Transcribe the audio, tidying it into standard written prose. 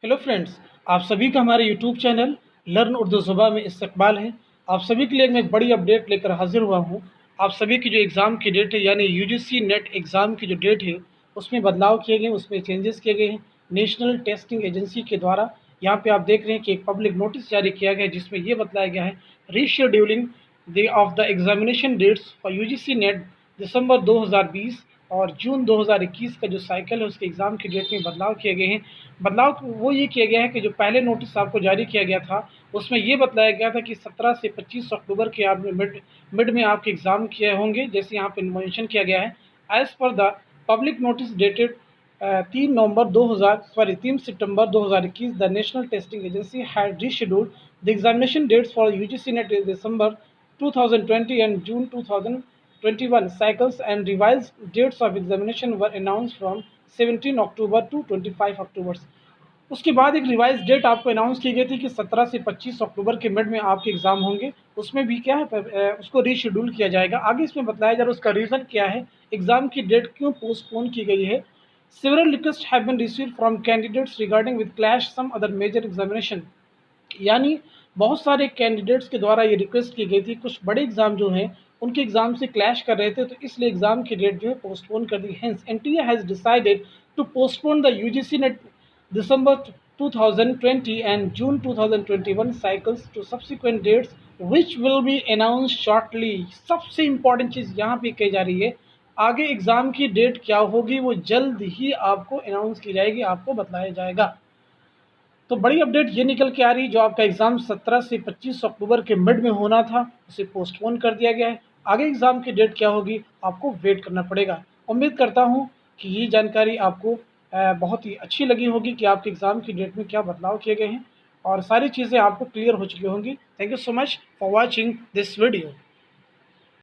Hello friends, आप सभी का हमारे यूट्यूब चैनल लर्न उर्दू ज़ुबा में इस्तकबाल है। आप सभी के लिए मैं एक बड़ी अपडेट लेकर हाजिर हुआ हूँ। आप सभी की जो एग्ज़ाम की डेट है यानी यूजीसी नेट एग्ज़ाम की जो डेट है उसमें बदलाव किए गए, उसमें चेंजेस किए गए हैं नेशनल टेस्टिंग एजेंसी के द्वारा। यहाँ पे आप देख रहे हैं कि एक पब्लिक नोटिस जारी किया गया है जिसमें ये बताया गया है rescheduling the examination dates for UGC NET December 2020 और जून 2021 का जो साइकिल है उसके एग्ज़ाम की डेट में बदलाव किए गए हैं। बदलाव वो ये किया गया है कि जो पहले नोटिस आपको जारी किया गया था उसमें ये बताया गया था कि 17 से 25 अक्टूबर के आप मिड मिड में आपके एग्ज़ाम किए होंगे, जैसे यहाँ पे मेंशन किया गया है। As per the public notice dated 3 September 2021 the National Testing Agency had rescheduled the examination dates for UGC NET in December 2020 and June 2021 cycles, and revised dates of examination were announced from 17 October to 25 October। उसके बाद एक revise date आपको announce की गई थी कि 17 से 25 अक्टूबर के मिड में आपके एग्ज़ाम होंगे। उसमें भी क्या है, उसको रीशेड्यूल किया जाएगा। आगे इसमें बताया जा रहा है उसका रीज़न क्या है, एग्ज़ाम की डेट क्यों पोस्टपोन की गई है। Several request have been received from candidates regarding with clash some other major examination. यानी बहुत सारे कैंडिडेट्स के द्वारा ये रिक्वेस्ट की गई थी, कुछ बड़े एग्ज़ाम जो हैं उनके एग्ज़ाम से क्लैश कर रहे थे, तो इसलिए एग्ज़ाम की डेट जो है पोस्टपोन कर दी। Hence NTA has decided to postpone the UGC NET December 2020 and June 2021 cycles to subsequent dates which will be announced shortly। सबसे इम्पॉर्टेंट चीज़ यहाँ पे कही जा रही है, आगे एग्ज़ाम की डेट क्या होगी वो जल्द ही आपको अनाउंस की जाएगी, आपको बताया जाएगा। तो बड़ी अपडेट ये निकल के आ रही है, जो आपका एग्ज़ाम 17 से 25 अक्टूबर के मिड में होना था उसे पोस्टपोन कर दिया गया है। आगे एग्ज़ाम की डेट क्या होगी आपको वेट करना पड़ेगा। उम्मीद करता हूँ कि ये जानकारी आपको बहुत ही अच्छी लगी होगी कि आपके एग्ज़ाम की डेट में क्या बदलाव किए गए हैं और सारी चीज़ें आपको क्लियर हो चुकी होंगी। Thank you so much for watching this video.